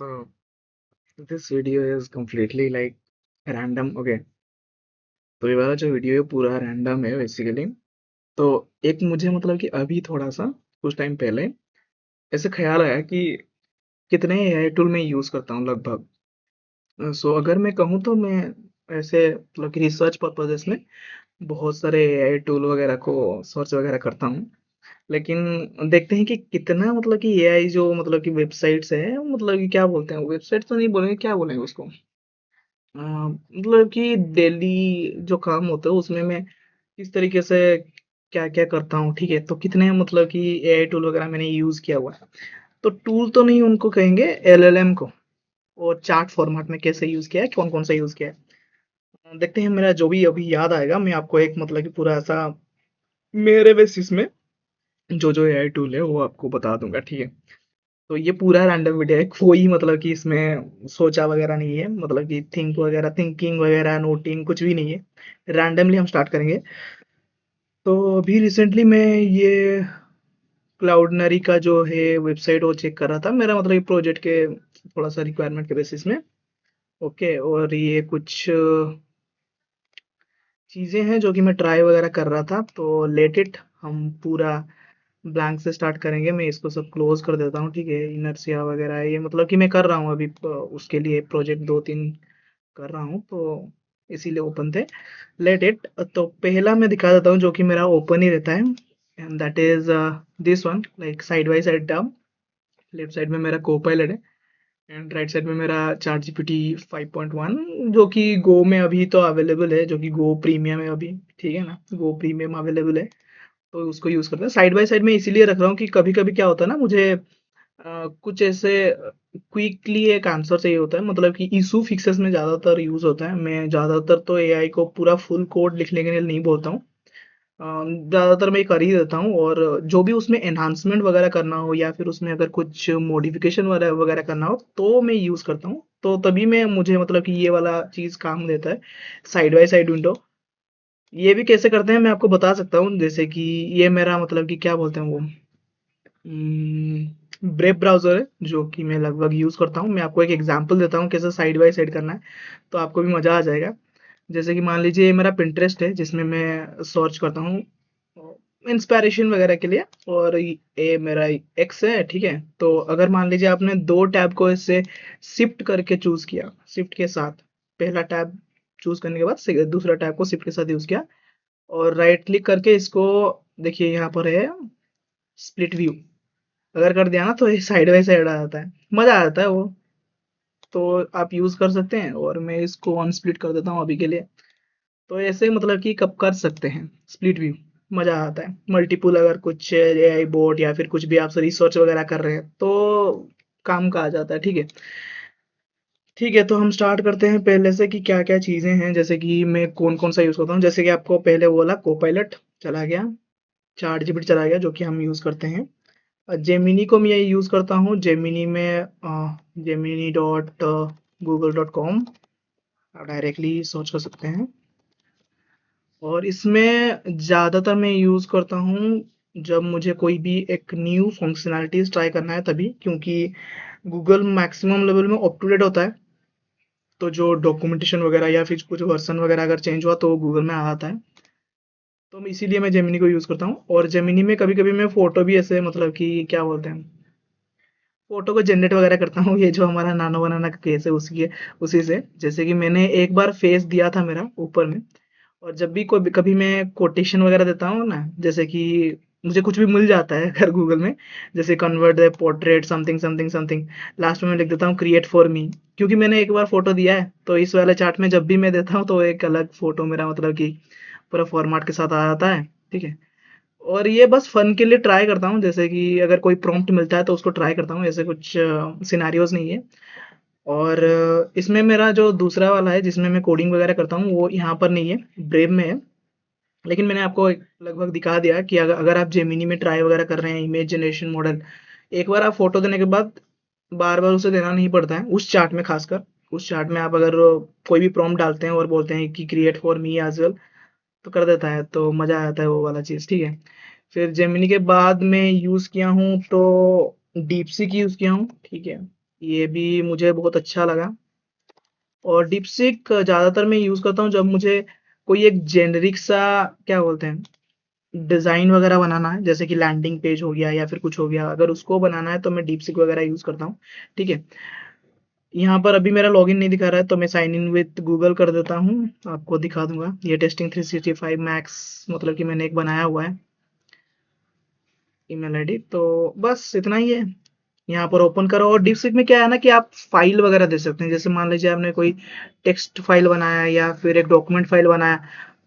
So this video is completely like random. Okay, तो ये वाला जो वीडियो है पूरा रैंडम है बेसिकली। तो एक मुझे मतलब कि अभी थोड़ा सा कुछ टाइम पहले ऐसे ख्याल आया कि कितने एआई टूल मैं यूज़ करता हूँ लगभग। सो अगर मैं कहूँ तो मैं ऐसे मतलब कि रिसर्च पर्पजेस में बहुत सारे एआई टूल वगैरह को सर्च वगैरह करता हूँ। लेकिन देखते हैं कि कितना मतलब कि एआई जो मतलब कि वेबसाइट्स है मतलब कि क्या बोलते हैं, वेबसाइट तो नहीं बोलेंगे, क्या बोलेंगे उसको, मतलब कि डेली जो काम होता है उसमें मैं किस तरीके से क्या क्या करता हूँ। ठीक है, तो कितने मतलब कि एआई टूल वगैरह मैंने यूज किया हुआ है। तो टूल तो नहीं, उनको कहेंगे एलएलएम को। और चार्ट फॉर्मेट में कैसे यूज किया है, कौन कौन सा यूज किया है, देखते हैं। मेरा जो भी अभी याद आएगा मैं आपको एक मतलब कि पूरा ऐसा मेरे बेसिस में जो जो एआई टूल है वो आपको बता दूंगा। ठीक है, तो ये पूरा रैंडम वीडियो है, कोई मतलब कि इसमें सोचा वगैरह नहीं है, मतलब कि थिंकिंग वगैरह नोटिंग कुछ भी नहीं है। रैंडमली हम स्टार्ट करेंगे। तो अभी रिसेंटली मैं ये क्लाउडनरी का जो है वेबसाइट वो चेक कर रहा था, मेरा मतलब प्रोजेक्ट के थोड़ा सा रिक्वायरमेंट के बेसिस में। ओके, और ये कुछ चीज़ें हैं जो कि मैं ट्राई वगैरह कर रहा था। तो लेट इट, हम पूरा ब्लैंक से स्टार्ट करेंगे। मैं इसको सब क्लोज कर देता हूँ। ठीक है, इनर्सिया वगैरह ये मतलब कि मैं कर रहा हूँ अभी उसके लिए प्रोजेक्ट दो तीन कर रहा हूँ, तो इसीलिए ओपन थे। लेट इट, तो पहला मैं दिखा देता हूँ जो कि मेरा ओपन ही रहता है, and that is this one, like side by side term. Left side में मेरा कोपायलट है एंड राइट साइड में मेरा चार्ट जीपीटी 5.1, जो कि गो में अभी तो अवेलेबल है, जो कि गो प्रीमियम है अभी। ठीक है ना, गो प्रीमियम अवेलेबल है, तो उसको यूज़ करते हैं। साइड बाय साइड में इसीलिए रख रहा हूँ कि कभी कभी क्या होता है ना, मुझे कुछ ऐसे क्विकली एक आंसर चाहिए होता है, मतलब कि इशू फिक्सेस में ज़्यादातर यूज़ होता है। मैं ज़्यादातर तो एआई को पूरा फुल कोड लिखने के लिए नहीं बोलता हूँ। ज़्यादातर मैं कर ही देता हूँ, और जो भी उसमें एनहांसमेंट वगैरह करना हो या फिर उसमें अगर कुछ मॉडिफिकेशन वगैरह वगैरह करना हो तो मैं यूज़ करता हूँ। तो तभी मैं मुझे मतलब कि ये वाला चीज़ काम देता है, साइड बाय साइड विंडो। ये भी कैसे करते हैं मैं आपको बता सकता हूँ। जैसे कि ये मेरा मतलब कि क्या बोलते हैं वो, ब्रेव ब्राउज़र है जो कि मैं लगभग यूज़ करता हूँ। मैं आपको एक एग्जांपल देता हूँ कैसे साइड बाय साइड करना है, तो आपको भी मज़ा आ जाएगा। जैसे कि मान लीजिए ये मेरा पिंटरेस्ट है जिसमें मैं सर्च करता हूँ इंस्पिरेशन वगैरह के लिए, और ये मेरा एक्स है। ठीक है, तो अगर मान लीजिए आपने दो टैब को इससे शिफ्ट करके चूज किया, शिफ्ट के साथ पहला टैब चूज करने के बाद दूसरा टैब को शिफ्ट के साथ यूज किया, और राइट क्लिक करके इसको देखिए यहाँ पर है स्प्लिट व्यू, अगर कर दिया ना तो ये साइड बाय साइड आ जाता है, मजा आ जाता है वो। तो आप यूज कर सकते हैं, और मैं इसको अनस्प्लिट कर देता हूँ अभी के लिए। तो ऐसे मतलब कि कब कर सकते हैं स्प्लिट व्यू, मजा आता है। मल्टीपुल अगर कुछ एआई बोट या फिर कुछ भी आप रिसर्च वगैरह कर रहे हैं तो काम का आ जाता है। ठीक है, ठीक है, तो हम स्टार्ट करते हैं पहले से कि क्या क्या चीजें हैं, जैसे कि मैं कौन कौन सा यूज करता हूँ। जैसे कि आपको पहले बोला कोपायलट चला गया, चार्ट जीपीटी चला गया जो कि हम यूज करते हैं। जेमिनी को मैं यूज करता हूँ। जेमिनी में Gemini dot Google dot com आप डायरेक्टली सर्च कर सकते हैं। और इसमें ज़्यादातर मैं यूज़ करता हूँ जब मुझे कोई भी एक न्यू फंक्शनैलिटीज़ ट्राई करना है तभी, क्योंकि गूगल मैक्सिमम लेवल में अप टू डेट होता है। तो जो डॉक्यूमेंटेशन वगैरह या फिर कुछ वर्जन वगैरह अगर चेंज हुआ तो गूगल में आ जाता है। तो मैं इसीलिए मैं जेमिनी को यूज़ करता हूँ। और जेमिनी में कभी कभी मैं फ़ोटो भी ऐसे मतलब कि क्या बोलते हैं, फ़ोटो को जनरेट वगैरह करता हूँ। ये जो हमारा नानो बनाना का केस है उसकी, उसी से। जैसे कि मैंने एक बार फेस दिया था मेरा ऊपर में, और जब भी कोई कभी मैं कोटेशन वगैरह देता हूँ ना, जैसे कि मुझे कुछ भी मिल जाता है अगर गूगल में, जैसे convert the portrait something something something, last में मैं लिख देता हूँ क्रिएट फॉर मी, क्योंकि मैंने एक बार फोटो दिया है। तो इस वाले चार्ट में जब भी मैं देता हूँ तो एक अलग फोटो मेरा मतलब कि पूरा फॉर्मेट के साथ आ जाता है। ठीक है, और ये बस फन के लिए ट्राई करता हूँ, जैसे कि अगर कोई प्रॉम्प्ट मिलता है तो उसको ट्राई करता हूँ, ऐसे कुछ सिनारियोज नहीं है। और इसमें मेरा जो दूसरा वाला है जिसमें मैं कोडिंग वगैरह करता हूँ वो यहाँ पर नहीं है, ब्रेव में है। लेकिन मैंने आपको लगभग दिखा दिया कि अगर आप जेमिनी में ट्राई वगैरह कर रहे हैं इमेज जनरेशन मॉडल, एक बार आप फोटो देने के बाद बार बार उसे देना नहीं पड़ता है उस चार्ट में। खासकर उस चार्ट में आप अगर कोई भी प्रॉम्प्ट डालते हैं और बोलते हैं कि create for me as well, तो कर देता है, तो मज़ा आता है वो वाला चीज़। ठीक है, फिर जेमिनी के बाद मैं यूज़ किया हूँ तो डीप सीक यूज़ किया हूँ। ठीक है, ये भी मुझे बहुत अच्छा लगा। और डीपसीक ज़्यादातर मैं यूज़ करता हूँ जब मुझे कोई एक जेनेरिक सा, क्या बोलते हैं, डिज़ाइन वगैरह बनाना है, जैसे कि लैंडिंग पेज हो गया या फिर कुछ हो गया, अगर उसको बनाना है तो मैं डीपसीक वगैरह यूज़ करता हूँ। ठीक है। यहाँ पर अभी मेरा लॉगिन नहीं दिखा रहा है तो मैं साइन इन विद गूगल कर देता हूँ, आपको दिखा दूंगा। ये टेस्टिंग 365 मैक्स मतलब कि मैंने एक बनाया हुआ है ईमेल आईडी, तो बस इतना ही है। यहाँ पर ओपन करो, और डीपसीक में क्या है ना कि आप फाइल वगैरह दे सकते हैं। जैसे मान लीजिए आपने कोई टेक्स्ट फाइल बनाया या फिर एक डॉक्यूमेंट फाइल बनाया,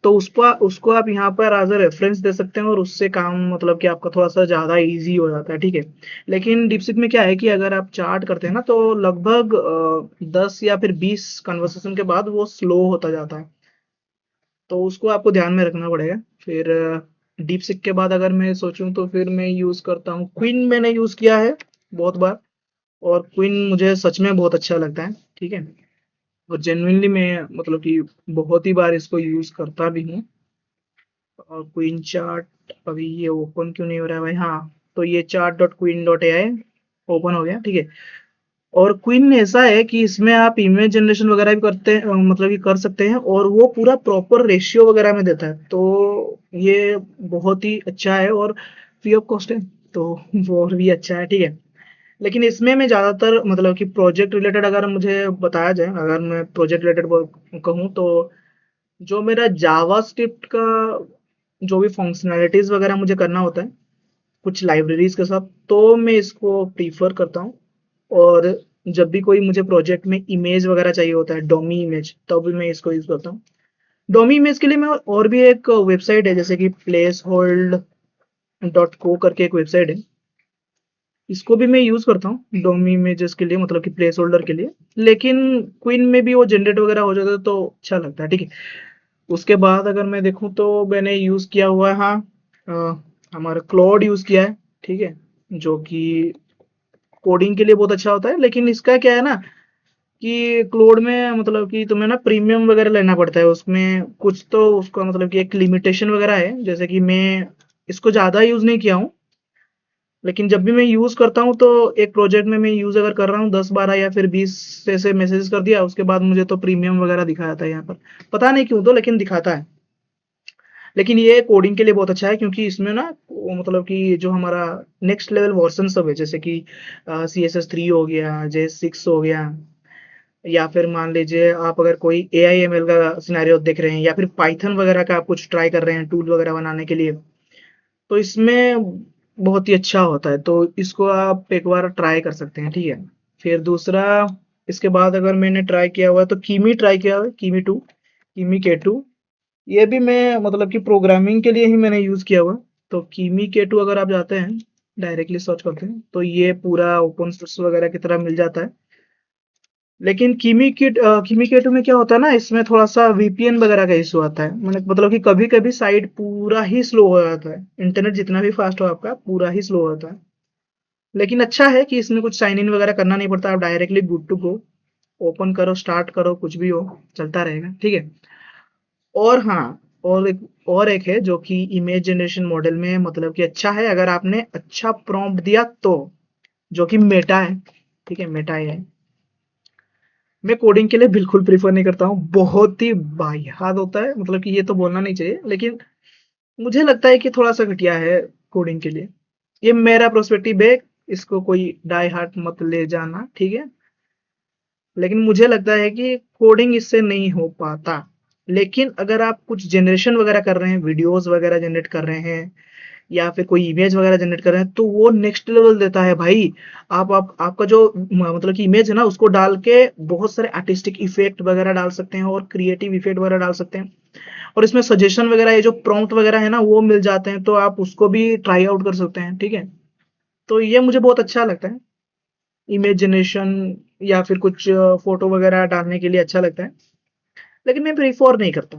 तो उसको उसको आप यहाँ पर एज अ रेफरेंस दे सकते हैं, और उससे काम मतलब कि आपका थोड़ा सा ज़्यादा इजी हो जाता है। ठीक है। लेकिन डीपसीक में क्या है कि अगर आप चार्ट करते हैं ना, तो लगभग 10 या फिर 20 कन्वर्सेशन के बाद वो स्लो होता जाता है, तो उसको आपको ध्यान में रखना पड़ेगा। फिर डीपसीक के बाद अगर मैं सोचूं तो फिर मैं यूज़ करता हूँ क्विन, मैंने यूज़ किया है बहुत बार, और क्विन मुझे सच में बहुत अच्छा लगता है। ठीक है। और जेन्युइनली मैं मतलब कि बहुत ही बार इसको यूज करता भी हूँ। और क्वीन चार्ट, अभी ये ओपन क्यों नहीं हो रहा है भाई? हाँ, तो ये chart dot queen dot A I open हो गया। ठीक है। और क्वीन ऐसा है कि इसमें आप इमेज जनरेशन वगैरह भी करते हैं, मतलब कि कर सकते हैं, और वो पूरा प्रॉपर रेशियो वगैरह में देता है, तो ये बहुत ही अच्छा है और फ्री ऑफ कॉस्ट है, तो वो और भी अच्छा है। ठीक है। लेकिन इसमें मैं ज़्यादातर मतलब कि प्रोजेक्ट रिलेटेड अगर मुझे बताया जाए, अगर मैं प्रोजेक्ट रिलेटेड कहूँ, तो जो मेरा जावा स्क्रिप्ट का जो भी फंक्शनैलिटीज़ वगैरह मुझे करना होता है कुछ लाइब्रेरीज के साथ, तो मैं इसको प्रीफर करता हूँ। और जब भी कोई मुझे प्रोजेक्ट में इमेज वगैरह चाहिए होता है, डोमी इमेज, तब भी मैं इसको यूज़ करता हूँ। डोमी इमेज के लिए मैं, और भी एक वेबसाइट है जैसे कि प्लेस होल्ड डॉट को करके एक वेबसाइट है, इसको भी मैं यूज करता हूँ डोमी इमेजेस के लिए, मतलब कि प्लेस होल्डर के लिए। लेकिन क्वीन में भी वो जनरेट वगैरह हो जाता है तो अच्छा लगता है। ठीक है। उसके बाद अगर मैं देखूँ तो मैंने यूज किया हुआ है, हाँ, हमारा क्लॉड यूज किया है। ठीक है। जो कि कोडिंग के लिए बहुत अच्छा होता है, लेकिन इसका क्या है ना कि क्लोड में मतलब कि तुम्हें ना प्रीमियम वगैरह लेना पड़ता है, उसमें कुछ तो उसका मतलब कि एक लिमिटेशन वगैरह है। जैसे कि मैं इसको ज़्यादा यूज़ नहीं किया हूँ, लेकिन जब भी मैं यूज करता हूँ तो एक प्रोजेक्ट में मैं यूज अगर कर रहा हूँ 10 12 या फिर 20 से मैसेज कर दिया, उसके बाद मुझे तो प्रीमियम वगैरह दिखाता है यहाँ पर, पता नहीं क्यों, तो लेकिन दिखाता है। लेकिन ये कोडिंग के लिए बहुत अच्छा है, क्योंकि इसमें ना मतलब कि जो हमारा नेक्स्ट लेवल वर्जन सब है, जैसे कि CSS3 हो गया, JS6 हो गया, या फिर मान लीजिए आप अगर कोई AI ML का सिनेरियो देख रहे हैं, या फिर पाइथन वगैरह का आप कुछ ट्राई कर रहे हैं टूल वगैरह बनाने के लिए, तो इसमें बहुत ही अच्छा होता है, तो इसको आप एक बार ट्राई कर सकते हैं। ठीक है। फिर दूसरा, इसके बाद अगर मैंने ट्राई किया हुआ है तो कीमी ट्राई किया हुआ है, कीमी 2, कीमी K2। ये भी मैं मतलब कि प्रोग्रामिंग के लिए ही मैंने यूज़ किया हुआ है। तो कीमी K2 अगर आप जाते हैं, डायरेक्टली सर्च करते हैं, तो ये पूरा ओपन सोर्स वगैरह की तरह मिल जाता है। लेकिन कीमी K2 में क्या होता है ना, इसमें थोड़ा सा VPN वगैरह का इशू आता है, मतलब कि कभी कभी साइट पूरा ही स्लो हो जाता है, इंटरनेट जितना भी फास्ट हो आपका पूरा ही स्लो होता है। लेकिन अच्छा है कि इसमें कुछ साइन इन वगैरह करना नहीं पड़ता, आप directly good to go, open करो, स्टार्ट करो, कुछ भी हो, चलता रहेगा। ठीक है। और हाँ, और एक है जो कि इमेज जनरेशन मॉडल में मतलब कि अच्छा है, अगर आपने अच्छा प्रॉम्प्ट दिया तो, जो कि मेटा है। ठीक है, मेटा है। मैं कोडिंग के लिए बिल्कुल प्रीफर नहीं करता हूँ, बहुत ही वाहियात होता है, मतलब कि ये तो बोलना नहीं चाहिए, लेकिन मुझे लगता है कि थोड़ा सा घटिया है कोडिंग के लिए। ये मेरा प्रोस्पेक्टिव है, इसको कोई डाई हार्ट मत ले जाना। ठीक है। लेकिन मुझे लगता है कि कोडिंग इससे नहीं हो पाता। लेकिन अगर आप कुछ जनरेशन वगैरह कर रहे हैं, वीडियोस वगैरह जनरेट कर रहे हैं, या फिर कोई इमेज वगैरह जनरेट कर रहे हैं, तो वो नेक्स्ट लेवल देता है भाई। आप आपका जो मतलब कि इमेज है ना, उसको डाल के बहुत सारे आर्टिस्टिक इफेक्ट वगैरह डाल सकते हैं, और क्रिएटिव इफेक्ट वगैरह डाल सकते हैं, और इसमें सजेशन वगैरह, ये जो प्रॉम्प्ट वगैरह है ना, वो मिल जाते हैं, तो आप उसको भी ट्राई आउट कर सकते हैं। ठीक है। तो ये मुझे बहुत अच्छा लगता है, इमेज जनरेशन या फिर कुछ फोटो वगैरह डालने के लिए अच्छा लगता है। लेकिन मैं प्रीफर नहीं करता,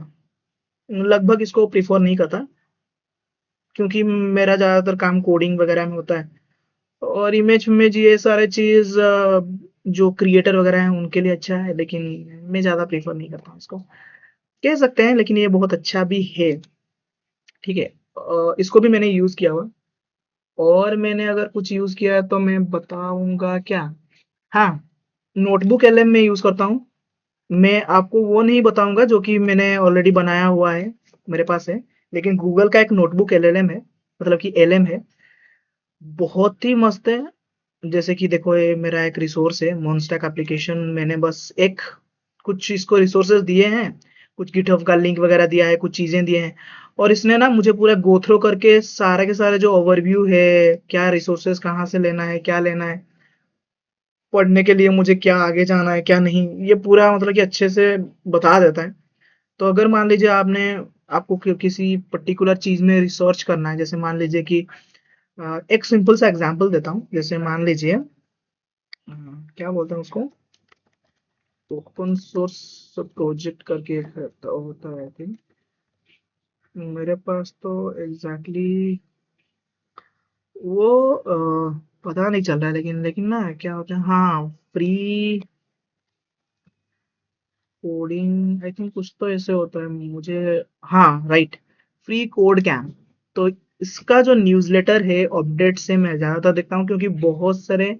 लगभग इसको प्रीफर नहीं करता, क्योंकि मेरा ज़्यादातर काम कोडिंग वगैरह में होता है, और इमेज में ये सारे चीज़ जो क्रिएटर वगैरह हैं उनके लिए अच्छा है, लेकिन मैं ज़्यादा प्रीफर नहीं करता हूँ इसको, कह सकते हैं। लेकिन ये बहुत अच्छा भी है। ठीक है। इसको भी मैंने यूज़ किया हुआ, और मैंने अगर कुछ यूज़ किया है तो मैं बताऊंगा क्या। हाँ, नोटबुक एलएम में यूज़ करता हूँ। मैं आपको वो नहीं बताऊँगा जो कि मैंने ऑलरेडी बनाया हुआ है, मेरे पास है। लेकिन गूगल का एक नोटबुक एलएलएम है, मतलब कि एलएम है, बहुत ही मस्त है। जैसे कि देखो ये मेरा एक रिसोर्स है, मोनस्टैक एप्लीकेशन। मैंने बस एक कुछ इसको रिसोर्सेज दिए हैं, कुछ गिटहब का लिंक वगैरह दिया है, कुछ चीज़ें दिए हैं, और इसने ना मुझे पूरा गो थ्रू करके सारे के सारे जो ओवरव्यू है, क्या रिसोर्सेज कहाँ से लेना है, क्या लेना है, पढ़ने के लिए मुझे क्या आगे जाना है क्या नहीं, ये पूरा मतलब कि अच्छे से बता देता है। तो अगर मान लीजिए आपको किसी पर्टिकुलर चीज में रिसर्च करना है, जैसे मान लीजिए कि एक सिंपल सा एग्जांपल देता हूँ। जैसे मान लीजिए क्या बोलते हैं उसको, ओपन सोर्स प्रोजेक्ट करके एक होता है, आई थिंक। मेरे पास तो एग्जैक्टली वो पता नहीं चल रहा है, लेकिन ना क्या होता है, हाँ, फ्री कोडिंग आई थिंक कुछ तो ऐसे होता है मुझे। हाँ, राइट, फ्री कोड कैम्प। तो इसका जो न्यूज़लेटर है अपडेट से मैं ज़्यादातर देखता हूँ, क्योंकि बहुत सारे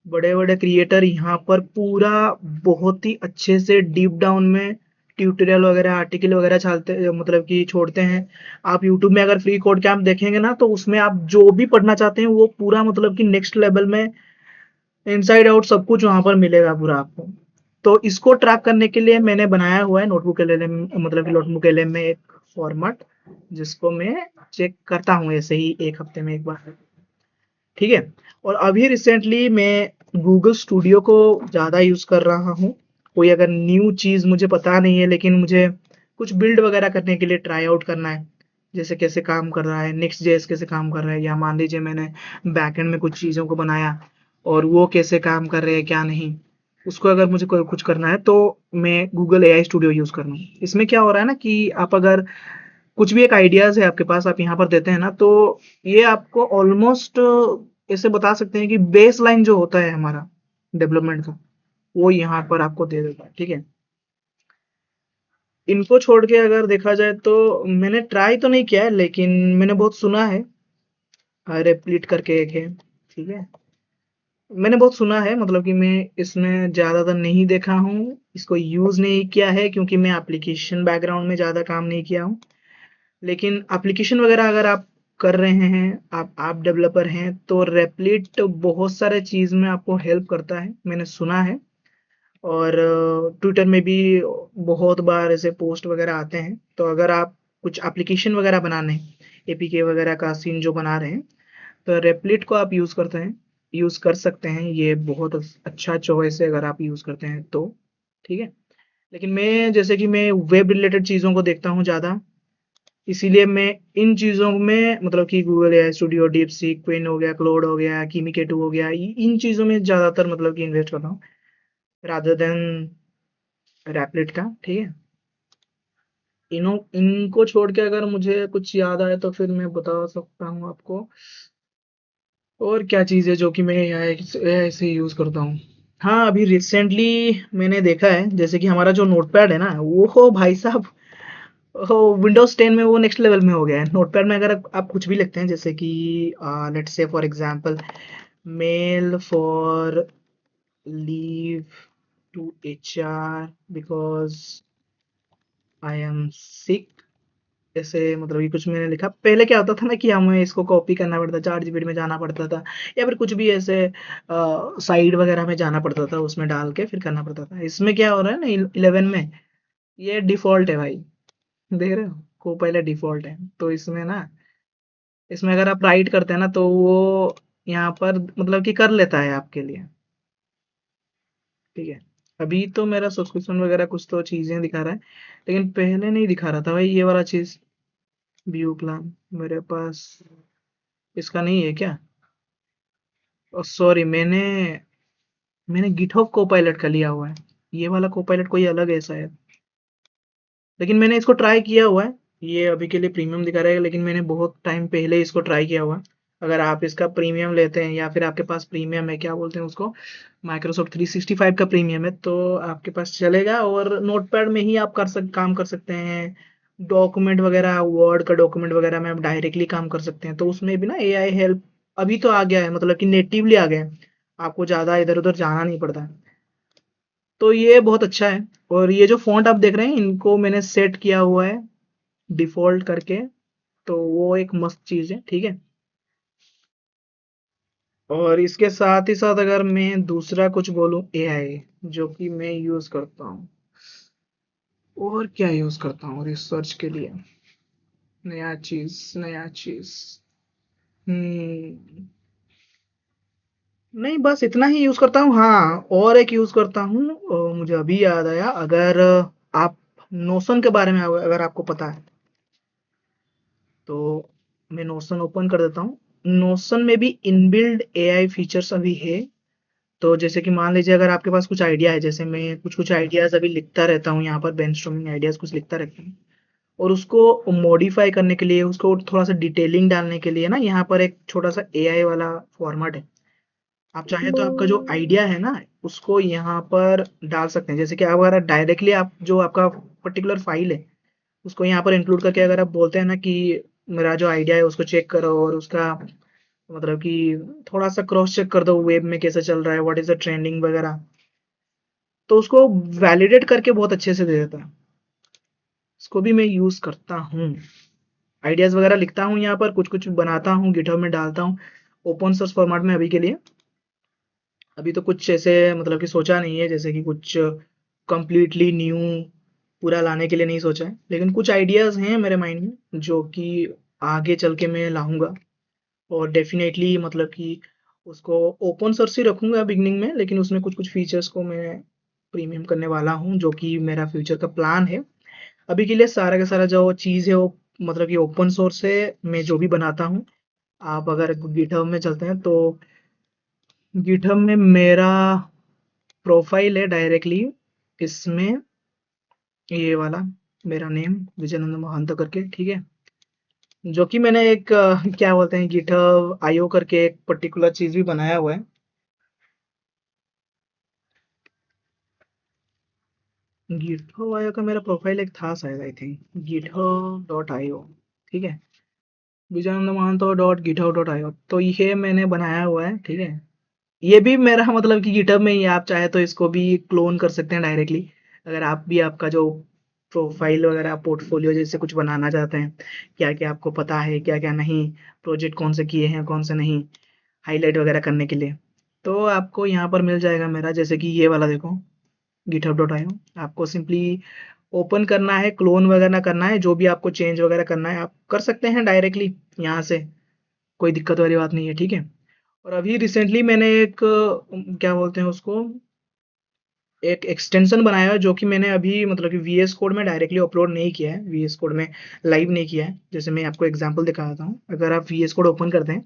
बड़े बड़े क्रिएटर यहाँ पर पूरा बहुत ही अच्छे से डीप डाउन में ट्यूटोरियल वगैरह आर्टिकल वगैरह छालते मतलब कि छोड़ते हैं। आप यूट्यूब में अगर फ्री कोड कैंप देखेंगे ना, तो उसमें आप जो भी पढ़ना चाहते हैं वो पूरा मतलब कि नेक्स्ट लेवल में इनसाइड आउट सब कुछ वहां पर मिलेगा पूरा आपको। तो इसको ट्रैक करने के लिए मैंने बनाया हुआ है नोटबुक एलएलएम, मतलब कि नोटबुक एलएम में एक फॉर्मेट, जिसको मैं चेक करता हूँ ऐसे ही एक हफ्ते में एक बार। ठीक है। और अभी रिसेंटली मैं गूगल स्टूडियो को ज़्यादा यूज़ कर रहा हूँ। कोई अगर न्यू चीज़ मुझे पता नहीं है, लेकिन मुझे कुछ बिल्ड वगैरह करने के लिए ट्राई आउट करना है, जैसे कैसे काम कर रहा है नेक्स्ट जेएस, कैसे काम कर रहा है, या मान लीजिए मैंने बैकएंड में कुछ चीज़ों को बनाया और वो कैसे काम कर रहे हैं क्या नहीं, उसको अगर मुझे कोई कुछ करना है तो मैं गूगल एआई स्टूडियो यूज़ कर रहा हूँ। इसमें क्या हो रहा है ना कि आप अगर कुछ भी एक आइडियाज़ है आपके पास, आप यहाँ पर देते हैं ना, तो ये आपको ऑलमोस्ट ऐसे बता सकते हैं कि बेस लाइन जो होता है हमारा डेवलपमेंट का, वो यहाँ पर आपको दे देता है। ठीक है। इनको छोड़ के अगर देखा जाए तो मैंने ट्राई तो नहीं किया है, लेकिन मैंने बहुत सुना है। रेप्लिट करके एक है, ठीक है, मैंने बहुत सुना है, मतलब कि मैं इसमें ज़्यादातर नहीं देखा हूँ, इसको यूज़ नहीं किया है, क्योंकि मैं एप्लीकेशन बैकग्राउंड में ज़्यादा काम नहीं किया हूँ। लेकिन एप्लीकेशन वगैरह अगर आप कर रहे हैं, आप डेवलपर हैं, तो रेपलिट बहुत सारे चीज़ में आपको हेल्प करता है, मैंने सुना है। और ट्विटर में भी बहुत बार ऐसे पोस्ट वगैरह आते हैं। तो अगर आप कुछ एप्लीकेशन वगैरह बनाने हैं, एपीके वगैरह का सीन जो बना रहे हैं, तो रेपलिट को आप यूज़ कर सकते हैं। ये बहुत अच्छा चॉइस है अगर आप यूज़ करते हैं तो। ठीक है। लेकिन मैं जैसे कि मैं वेब रिलेटेड चीज़ों को देखता हूँ ज़्यादा, इसीलिए मैं इन चीज़ों में मतलब कि Google AI studio, DeepSeek, Qwen हो गया, क्लोड हो गया, किमी के टू हो गया, इन चीज़ों में ज़्यादातर मतलब कि इन्वेस्ट करता हूँ रादर देन रैपलिट का। ठीक है। इनको छोड़ के अगर मुझे कुछ याद आए तो फिर मैं बता सकता हूँ आपको और क्या चीज़ है जो कि मैं एआई से यूज़ करता हूँ। हाँ, अभी रिसेंटली मैंने देखा है, जैसे कि हमारा जो नोटपैड है ना, वो हो भाई साहब, विंडोज 10 में वो नेक्स्ट लेवल में हो गया है। नोटपैड में अगर आप कुछ भी लिखते हैं, जैसे कि let's say for example mail for leave to HR because I am sick, ऐसे मतलब कि कुछ मैंने लिखा। पहले क्या होता था ना कि हमें इसको कॉपी करना पड़ता था, चैट जीपीटी में जाना पड़ता था, या फिर कुछ भी ऐसे साइट वगैरह में जाना पड़ता था, उसमें डाल के फिर करना पड़ता था। इसमें क्या हो रहा है ना 11 में, ये डिफॉल्ट है भाई, देख रहे हो, को पहले डिफॉल्ट है। तो इसमें अगर आप राइट करते हैं ना, तो वो यहाँ पर मतलब कि कर लेता है आपके लिए। ठीक है। अभी तो मेरा सब्सक्रिप्शन वगैरह कुछ तो चीजें दिखा रहा है, लेकिन पहले नहीं दिखा रहा था भाई ये वाला चीज। व्यू प्लान मेरे पास इसका नहीं है क्या? सॉरी, मैंने गिटहब कोपायलट का लिया हुआ है। ये वाला कोपायलट कोई अलग है शायद, लेकिन मैंने इसको ट्राई किया हुआ है। ये अभी के लिए प्रीमियम दिखा रहा है, लेकिन मैंने बहुत टाइम पहले इसको ट्राई किया हुआ है। अगर आप इसका प्रीमियम लेते हैं, या फिर आपके पास प्रीमियम है, क्या बोलते हैं उसको, माइक्रोसॉफ्ट 365 का प्रीमियम है, तो आपके पास चलेगा। और नोटपैड में ही आप काम कर सकते हैं। डॉक्यूमेंट वगैरह, वर्ड का डॉक्यूमेंट वगैरह में आप डायरेक्टली काम कर सकते हैं। तो उसमें भी ना एआई हेल्प अभी तो आ गया है, मतलब कि नेटिवली आ गया है, आपको ज़्यादा इधर उधर जाना नहीं पड़ता है। तो ये बहुत अच्छा है। और ये जो फ़ॉन्ट आप देख रहे हैं इनको मैंने सेट किया हुआ है डिफ़ॉल्ट करके, तो वो एक मस्त चीज़ है, ठीक है? और इसके साथ ही साथ अगर मैं दूसरा कुछ बोलूँ एआई जो कि मैं यूज़ करता हूँ, और क्या यूज़ करता हूँ रिसर्च के लिए? नया चीज़। हुँ। नहीं, बस इतना ही यूज़ करता हूँ। हाँ, और एक यूज़ करता हूँ, मुझे अभी याद आया, अगर आप नोशन के बारे में अगर आपको पता है, तो मैं नोशन ओपन कर देता हूँ। नोशन में भी इनबिल्ड एआई फीचर्स अभी है। तो जैसे कि मान लीजिए अगर आपके पास कुछ आइडिया है, जैसे मैं कुछ-कुछ आइडियाज़ अभी लिखता रहता हूँ यहाँ पर, ब्रेनस्टॉर्मिंग आइडियाज़ कुछ लिखता रहता हूँ। और उसको मॉडिफ़ाई करने के लिए, उसको थोड़ा-सा डिटेलिंग डालने के लिए ना यहाँ पर एक छोटा-सा एआई वाला फॉर्मेट है। आप चाहें तो आपका जो आइडिया है ना, उसको यहाँ पर डाल सकते हैं। जैसे कि आप अगर डायरेक्टली आप जो आपका पर्टिकुलर फ़ाइल है, उसको यहाँ पर इंक्लूड करके अगर आप बोलते हैं ना कि मेरा जो आइडिया है उसको चेक करो और उसका मतलब कि थोड़ा-सा क्रॉस चेक कर दो वेब में कैसा चल रहा है, व्हाट इज़ द ट्रेंडिंग वगैरह, तो उसको वैलिडेट करके बहुत अच्छे से दे देता है। इसको भी मैं यूज़ करता हूँ। आइडियाज़ वगैरह लिखता हूँ यहाँ पर, कुछ-कुछ बनाता हूँ, गिटहब में डालता हूँ, ओपन सोर्स फॉर्मेट में अभी के लिए। अभी तो कुछ ऐसे मतलब कि सोचा नहीं है, जैसे कि कुछ कंप्लीटली न्यू पूरा लाने के लिए नहीं सोचा है। लेकिन कुछ आइडियाज़ हैं मेरे माइंड में जो कि आगे चल के मैं लाऊँगा, और डेफ़िनेटली मतलब कि उसको ओपन सोर्स ही रखूँगा बिगिनिंग में, लेकिन उसमें कुछ-कुछ फीचर्स को मैं प्रीमियम करने वाला हूँ, जो कि मेरा फ्यूचर का प्लान है। अभी के लिए सारा का सारा जो चीज़ है वो मतलब कि ओपन सोर्स है, मैं जो भी बनाता हूँ। आप अगर गिटहब में चलते हैं तो गिटहब में मेरा प्रोफाइल है डायरेक्टली, इसमें ये वाला मेरा नेम विजयानंद महंत करके, ठीक है? जो कि मैंने एक क्या बोलते हैं, गिटहब आईओ करके एक पर्टिकुलर चीज़ भी बनाया हुआ है। गिटहब आईओ का मेरा प्रोफाइल एक था शायद, I think GitHub dot IO, ठीक है? Vijayanand Mahanto dot GitHub dot IO, तो ये मैंने बनाया हुआ है, ठीक है? ये भी मेरा मतलब कि गिटहब में ही है, आप चाहे तो इसको भी क्लोन कर सकते हैं डायरेक्टली। अगर आप भी आपका जो प्रोफाइल वगैरह पोर्टफोलियो जैसे कुछ बनाना चाहते हैं, क्या क्या आपको पता है क्या क्या नहीं, प्रोजेक्ट कौन से किए हैं कौन से नहीं, हाईलाइट वगैरह करने के लिए, तो आपको यहाँ पर मिल जाएगा मेरा, जैसे कि ये वाला देखो, गिटहब डॉट आईओ। आपको सिंपली ओपन करना है, क्लोन वगैरह करना है, जो भी आपको चेंज वगैरह करना है आप कर सकते हैं डायरेक्टली यहाँ से, कोई दिक्कत वाली बात नहीं है, ठीक है? और अभी रिसेंटली मैंने एक क्या बोलते हैं उसको, एक एक्सटेंशन बनाया है जो कि मैंने अभी मतलब कि वीएस कोड में डायरेक्टली अपलोड नहीं किया है, वीएस कोड में लाइव नहीं किया है। जैसे मैं आपको एग्जांपल दिखा देता हूँ, अगर आप वीएस कोड ओपन करते हैं,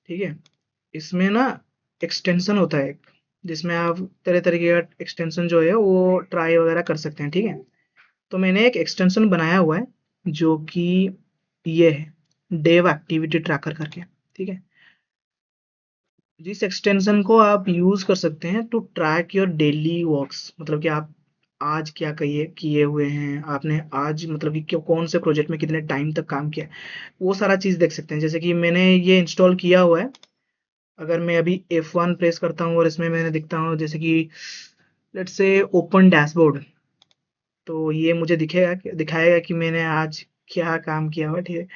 ठीक है, इसमें ना एक्सटेंशन होता है एक, जिसमें आप तरह तरीके का एक्सटेंशन जो है वो ट्राई वगैरह कर सकते हैं, ठीक है? तो मैंने एक एक्सटेंशन बनाया हुआ है जो कि ये है डेव एक्टिविटी ट्रैकर करके, ठीक है? जिस एक्सटेंशन को आप यूज कर सकते हैं to track your daily works, मतलब कि आप आज क्या किए किए हुए हैं, आपने आज मतलब कि कौन से प्रोजेक्ट में कितने टाइम तक काम किया है, वो सारा चीज़ देख सकते हैं। जैसे कि मैंने ये इंस्टॉल किया हुआ है, अगर मैं अभी F1 प्रेस करता हूँ और इसमें मैंने दिखता हूँ जैसे कि लेट्स से ओपन डैशबोर्ड, तो ये मुझे दिखाएगा कि मैंने आज क्या काम किया हुआ है, ठीक है?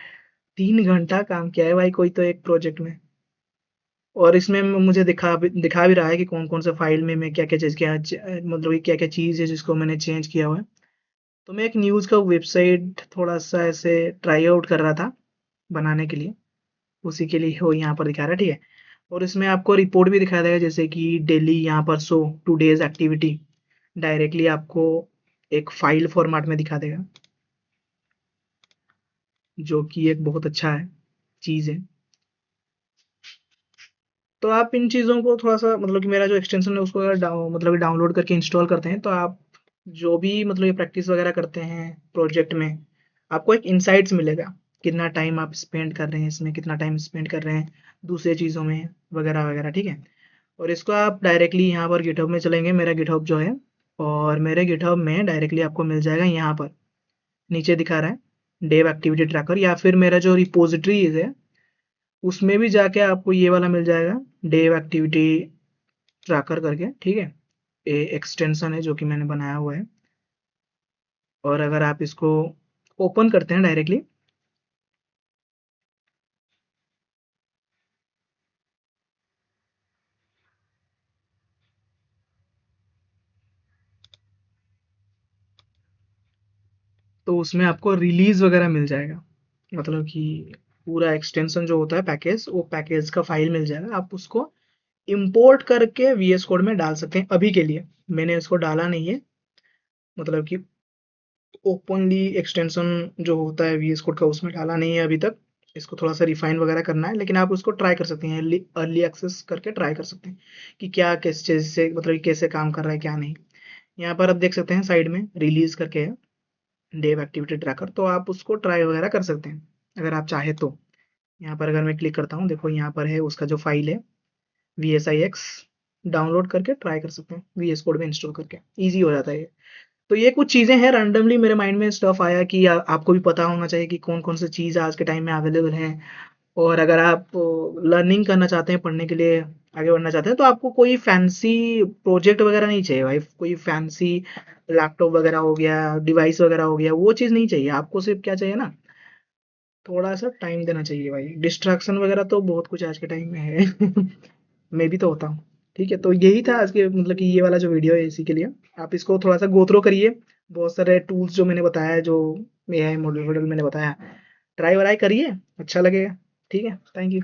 3 घंटा काम किया है भाई कोई तो एक प्रोजेक्ट में। और इसमें मुझे दिखा भी रहा है कि कौन-कौन से फ़ाइल में मैं क्या-क्या चीज़ किया मतलब कि क्या-क्या चीज़ है जिसको मैंने चेंज किया हुआ है। तो मैं एक न्यूज़ का वेबसाइट थोड़ा-सा ऐसे ट्राई आउट कर रहा था बनाने के लिए, उसी के लिए वो यहाँ पर दिखा रहा है, ठीक है? और इसमें आपको रिपोर्ट भी दिखा देगा, जैसे कि डेली यहाँ पर शो टुडेज़ एक्टिविटी, डायरेक्टली आपको एक फ़ाइल फ़ॉर्मेट में दिखा देगा, जो कि एक बहुत अच्छा है चीज़ है। तो आप इन चीज़ों को थोड़ा-सा मतलब कि मेरा जो एक्सटेंशन है उसको अगर मतलब कि डाउनलोड करके इंस्टॉल करते हैं, तो आप जो भी मतलब ये प्रैक्टिस वगैरह करते हैं प्रोजेक्ट में, आपको एक इनसाइट्स मिलेगा। कितना टाइम आप स्पेंड कर रहे हैं इसमें, कितना टाइम स्पेंड कर रहे हैं दूसरे चीज़ों में वगैरह-वगैरह, ठीक है? और इसको आप डायरेक्टली यहाँ पर गिटहब में चलेंगे, मेरा गिटहब जो है, और मेरे गिटहब में डायरेक्टली आपको मिल जाएगा यहाँ पर, नीचे दिखा रहा है डेव एक्टिविटी ट्रैकर, या फिर मेरा जो रिपॉज़िटरीज़ है उसमें भी जाके आपको ये वाला मिल जाएगा, डेव एक्टिविटी ट्रैकर करके, ठीक है? एक्सटेंशन है जो कि मैंने बनाया हुआ है। और अगर आप इसको ओपन करते हैं डायरेक्टली, तो उसमें आपको रिलीज वगैरह मिल जाएगा। मतलब कि पूरा एक्सटेंशन जो होता है पैकेज, वो पैकेज का फाइल मिल जाएगा। आप उसको इंपोर्ट करके वीएस कोड में डाल सकते हैं। अभी के लिए मैंने इसको डाला नहीं है, मतलब कि ओपनली एक्सटेंशन जो होता है वीएस कोड का उसमें डाला नहीं है अभी तक। इसको थोड़ा सा रिफाइन वगैरह करना है, लेकिन आप उसको ट्राई कर सकते हैं, अर्ली एक्सेस करके ट्राई कर सकते हैं कि क्या किस चीज़ से, मतलब कि कैसे काम कर रहा है क्या नहीं। यहाँ पर आप देख सकते हैं साइड में रिलीज करके है, डेव एक्टिविटी ट्रैकर, तो आप उसको ट्राई वगैरह कर सकते हैं अगर आप चाहे तो। यहाँ पर अगर मैं क्लिक करता हूँ, देखो यहाँ पर है उसका जो फाइल है V S I x, download करके ट्राई कर सकते हैं वी एस कोड में इंस्टॉल करके, ईजी हो जाता है ये। तो ये कुछ चीज़ें हैं, रैंडमली मेरे माइंड में स्टफ आया कि आपको भी पता होना चाहिए कि कौन कौन सी चीज़ आज के टाइम में अवेलेबल हैं। और अगर आप लर्निंग करना चाहते हैं, पढ़ने के लिए आगे बढ़ना चाहते हैं, तो आपको कोई फैंसी प्रोजेक्ट वगैरह नहीं चाहिए भाई, कोई फैंसी लैपटॉप वगैरह हो गया, डिवाइस वगैरह हो गया, वो चीज़ नहीं चाहिए आपको। सिर्फ क्या चाहिए ना, थोड़ा सा टाइम देना चाहिए भाई। डिस्ट्रैक्शन वगैरह तो बहुत कुछ आज के टाइम में है। मैं भी तो होता हूँ। ठीक है, तो यही था आज के, मतलब कि ये वाला जो वीडियो है इसी के लिए। आप इसको थोड़ा सा गो थ्रो करिए, बहुत सारे टूल्स जो मैंने बताया है, जो एआई मॉडल वॉडल मैंने बताया, ट्राई वराई करिए, अच्छा लगेगा। ठीक है, थैंक यू।